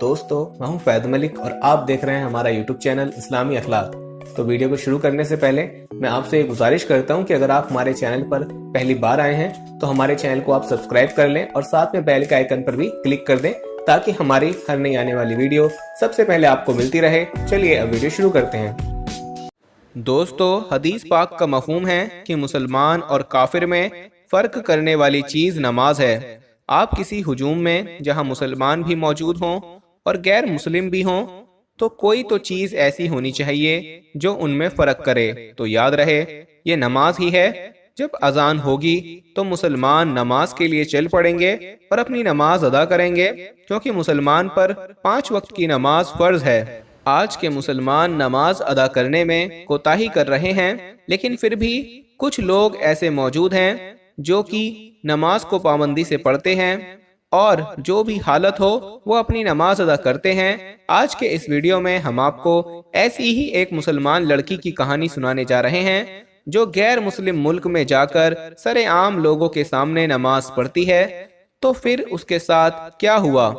دوستو میں ہوں فید ملک اور آپ دیکھ رہے ہیں ہمارا یوٹیوب چینل اسلامی اخلاق۔ تو ویڈیو کو شروع کرنے سے پہلے میں آپ سے یہ گزارش کرتا ہوں کہ اگر آپ ہمارے چینل پر پہلی بار آئے ہیں تو ہمارے چینل کو آپ سبسکرائب کر لیں اور ساتھ میں بیل کے آئیکن پر بھی کلک کر دیں تاکہ ہماری ہر نئی آنے والی ویڈیو سب سے پہلے آپ کو ملتی رہے۔ چلیے اب ویڈیو شروع کرتے ہیں۔ دوستو حدیث پاک کا مفہوم ہے کہ مسلمان اور کافر میں فرق کرنے والی چیز نماز ہے۔ آپ کسی ہجوم میں جہاں مسلمان بھی موجود ہوں اور غیر مسلم بھی ہوں تو کوئی تو چیز ایسی ہونی چاہیے جو ان میں فرق کرے، تو یاد رہے یہ نماز ہی ہے۔ جب اذان ہوگی تو مسلمان نماز کے لیے چل پڑیں گے اور اپنی نماز ادا کریں گے، کیونکہ مسلمان پر 5 وقت کی نماز فرض ہے۔ آج کے مسلمان نماز ادا کرنے میں کوتاہی کر رہے ہیں، لیکن پھر بھی کچھ لوگ ایسے موجود ہیں جو کہ نماز کو پابندی سے پڑھتے ہیں اور جو بھی حالت ہو وہ اپنی نماز ادا کرتے ہیں۔ آج کے اس ویڈیو میں ہم آپ کو ایسی ہی ایک مسلمان لڑکی کی کہانی سنانے جا رہے ہیں جو غیر مسلم ملک میں جا کر سر عام لوگوں کے سامنے نماز پڑھتی ہے۔ تو پھر اس کے ساتھ کیا ہوا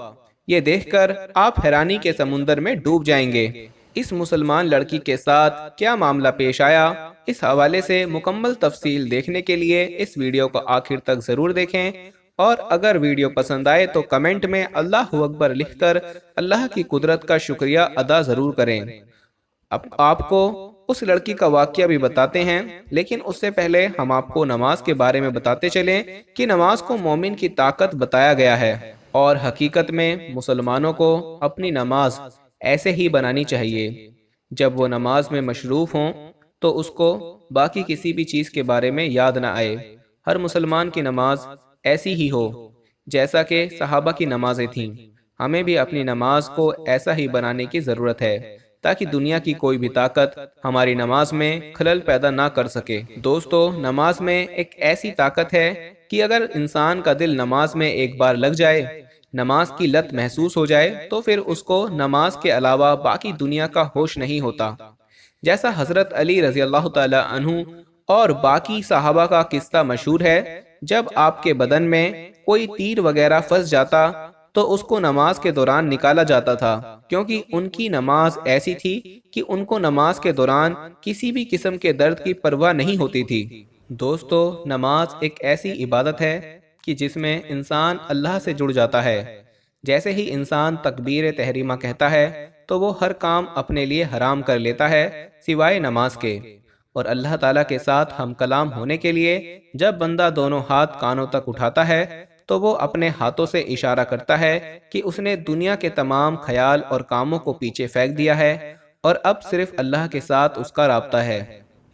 یہ دیکھ کر آپ حیرانی کے سمندر میں ڈوب جائیں گے۔ اس مسلمان لڑکی کے ساتھ کیا معاملہ پیش آیا، اس حوالے سے مکمل تفصیل دیکھنے کے لیے اس ویڈیو کو آخر تک ضرور دیکھیں، اور اگر ویڈیو پسند آئے تو کمنٹ میں اللہ اکبر لکھ کر اللہ کی قدرت کا شکریہ ادا ضرور کریں۔ اب آپ کو اس لڑکی کا واقعہ بھی بتاتے ہیں، لیکن اس سے پہلے ہم آپ کو نماز کے بارے میں بتاتے چلیں کہ نماز کو مومن کی طاقت بتایا گیا ہے، اور حقیقت میں مسلمانوں کو اپنی نماز ایسے ہی بنانی چاہیے۔ جب وہ نماز میں مشروف ہوں تو اس کو باقی کسی بھی چیز کے بارے میں یاد نہ آئے۔ ہر مسلمان کی نماز ایسی ہی ہو جیسا کہ صحابہ کی نمازیں تھیں۔ ہمیں بھی اپنی نماز کو ایسا ہی بنانے کی ضرورت ہے تاکہ دنیا کی کوئی بھی طاقت ہماری نماز میں خلل پیدا نہ کر سکے۔ دوستو نماز میں ایک ایسی طاقت ہے کہ اگر انسان کا دل نماز میں ایک بار لگ جائے، نماز کی لت محسوس ہو جائے، تو پھر اس کو نماز کے علاوہ باقی دنیا کا ہوش نہیں ہوتا۔ جیسا حضرت علی رضی اللہ تعالی عنہ اور باقی صحابہ کا قصہ مشہور ہے، جب آپ کے بدن میں کوئی تیر وغیرہ پھنس جاتا تو اس کو نماز کے دوران نکالا جاتا تھا، کیونکہ ان کی نماز ایسی تھی کہ ان کو نماز کے دوران کسی بھی قسم کے درد کی پرواہ نہیں ہوتی تھی۔ دوستو نماز ایک ایسی عبادت ہے کہ جس میں انسان اللہ سے جڑ جاتا ہے۔ جیسے ہی انسان تکبیر تحریمہ کہتا ہے تو وہ ہر کام اپنے لیے حرام کر لیتا ہے سوائے نماز کے، اور اللہ تعالیٰ کے ساتھ ہم کلام ہونے کے لیے جب بندہ دونوں ہاتھ کانوں تک اٹھاتا ہے تو وہ اپنے ہاتھوں سے اشارہ کرتا ہے کہ اس نے دنیا کے تمام خیال اور کاموں کو پیچھے پھینک دیا ہے اور اب صرف اللہ کے ساتھ اس کا رابطہ ہے۔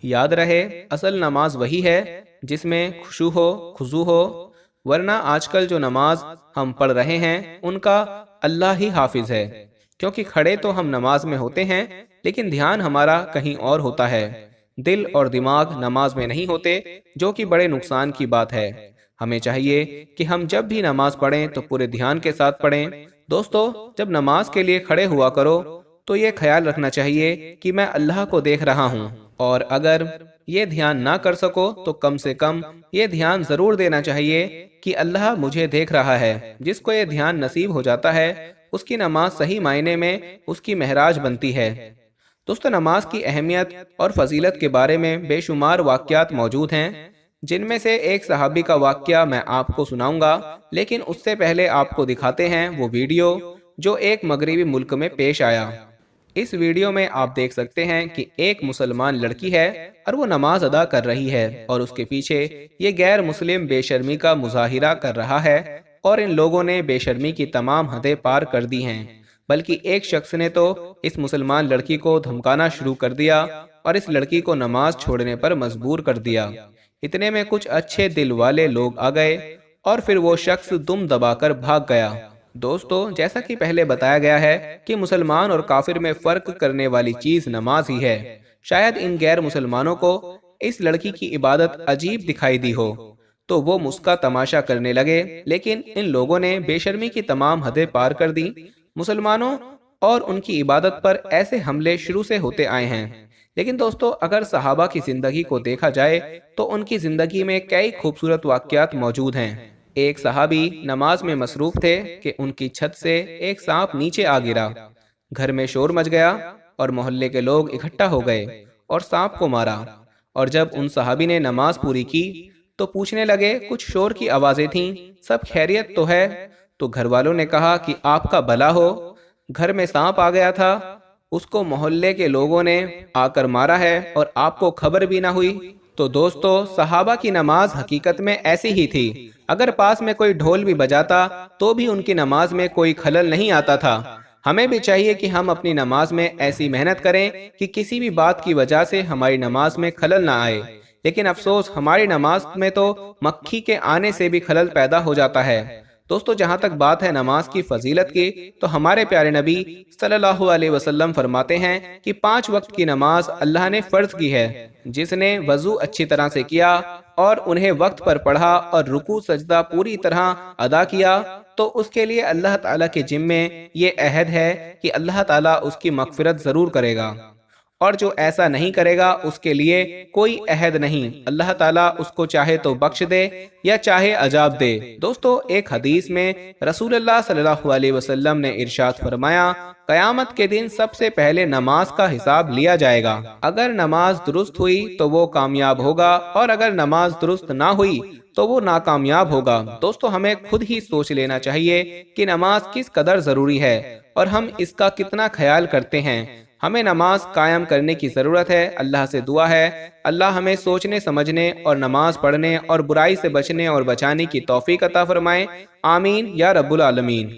یاد رہے اصل نماز وہی ہے جس میں خشوع ہو، خضوع ہو، ورنہ آج کل جو نماز ہم پڑھ رہے ہیں ان کا اللہ ہی حافظ ہے، کیونکہ کھڑے تو ہم نماز میں ہوتے ہیں لیکن دھیان ہمارا کہیں اور ہوتا ہے، دل اور دماغ نماز میں نہیں ہوتے، جو کہ بڑے نقصان کی بات ہے۔ ہمیں چاہیے کہ ہم جب بھی نماز پڑھیں تو پورے دھیان کے ساتھ پڑھیں۔ دوستو جب نماز کے لیے کھڑے ہوا کرو تو یہ خیال رکھنا چاہیے کہ میں اللہ کو دیکھ رہا ہوں، اور اگر یہ دھیان نہ کر سکو تو کم سے کم یہ دھیان ضرور دینا چاہیے کہ اللہ مجھے دیکھ رہا ہے۔ جس کو یہ دھیان نصیب ہو جاتا ہے اس کی نماز صحیح معنی میں اس کی معراج بنتی ہے۔ دوستو نماز کی اہمیت اور فضیلت کے بارے میں بے شمار واقعات موجود ہیں، جن میں سے ایک صحابی کا واقعہ میں آپ کو سناؤں گا، لیکن اس سے پہلے آپ کو دکھاتے ہیں وہ ویڈیو جو ایک مغربی ملک میں پیش آیا۔ اس ویڈیو میں آپ دیکھ سکتے ہیں کہ ایک مسلمان لڑکی ہے اور وہ نماز ادا کر رہی ہے، اور اس کے پیچھے یہ غیر مسلم بے شرمی کا مظاہرہ کر رہا ہے، اور ان لوگوں نے بے شرمی کی تمام حدیں پار کر دی ہیں، بلکہ ایک شخص نے تو اس مسلمان لڑکی کو دھمکانا شروع کر دیا اور اس لڑکی کو نماز چھوڑنے پر مجبور کر دیا۔ اتنے میں کچھ اچھے دل والے لوگ آ گئے اور پھر وہ شخص دم دبا کر بھاگ گیا۔ دوستو جیسا کہ پہلے بتایا گیا ہے کہ مسلمان اور کافر میں فرق کرنے والی چیز نماز ہی ہے۔ شاید ان غیر مسلمانوں کو اس لڑکی کی عبادت عجیب دکھائی دی ہو تو وہ مسکا تماشا کرنے لگے، لیکن ان لوگوں نے بے شرمی کی تمام حدیں پار کر دی۔ مسلمانوں اور ان کی عبادت پر ایسے حملے شروع سے ہوتے آئے ہیں، لیکن دوستو اگر صحابہ کی زندگی کو دیکھا جائے تو ان کی زندگی میں کئی خوبصورت واقعات موجود ہیں۔ ایک صحابی نماز میں مصروف تھے کہ ان کی چھت سے ایک سانپ نیچے آ گرا۔ گھر میں شور مچ گیا اور محلے کے لوگ اکٹھا ہو گئے اور سانپ کو مارا۔ اور جب ان صحابی نے نماز پوری کی تو پوچھنے لگے کچھ شور کی آوازیں تھیں، سب خیریت تو ہے؟ تو گھر والوں نے کہا کہ آپ کا بھلا ہو، گھر میں سانپ آ گیا تھا، اس کو محلے کے لوگوں نے آ کر مارا ہے اور آپ کو خبر بھی نہ ہوئی۔ تو دوستو، صحابہ کی نماز حقیقت میں ایسی ہی تھی۔ اگر پاس میں کوئی ڈھول بھی بجاتا تو بھی ان کی نماز میں کوئی خلل نہیں آتا تھا۔ ہمیں بھی چاہیے کہ ہم اپنی نماز میں ایسی محنت کریں کہ کسی بھی بات کی وجہ سے ہماری نماز میں خلل نہ آئے۔ لیکن افسوس، ہماری نماز میں تو مکھی کے آنے سے بھی خلل پیدا ہو جاتا ہے۔ دوستو، جہاں تک بات ہے نماز کی فضیلت کی، تو ہمارے پیارے نبی صلی اللہ علیہ وسلم فرماتے ہیں کہ 5 وقت کی نماز اللہ نے فرض کی ہے۔ جس نے وضو اچھی طرح سے کیا اور انہیں وقت پر پڑھا اور رکوع سجدہ پوری طرح ادا کیا تو اس کے لیے اللہ تعالیٰ کے ذمے یہ عہد ہے کہ اللہ تعالیٰ اس کی مغفرت ضرور کرے گا، اور جو ایسا نہیں کرے گا اس کے لیے کوئی عہد نہیں، اللہ تعالیٰ اس کو چاہے تو بخش دے یا چاہے عذاب دے۔ دوستو، ایک حدیث میں رسول اللہ صلی اللہ علیہ وسلم نے ارشاد فرمایا، قیامت کے دن سب سے پہلے نماز کا حساب لیا جائے گا۔ اگر نماز درست ہوئی تو وہ کامیاب ہوگا، اور اگر نماز درست نہ ہوئی تو وہ ناکامیاب ہوگا۔ دوستو، ہمیں خود ہی سوچ لینا چاہیے کہ نماز کس قدر ضروری ہے اور ہم اس کا کتنا خیال کرتے ہیں۔ ہمیں نماز قائم کرنے کی ضرورت ہے۔ اللہ سے دعا ہے اللہ ہمیں سوچنے سمجھنے اور نماز پڑھنے اور برائی سے بچنے اور بچانے کی توفیق عطا فرمائے۔ آمین یا رب العالمین۔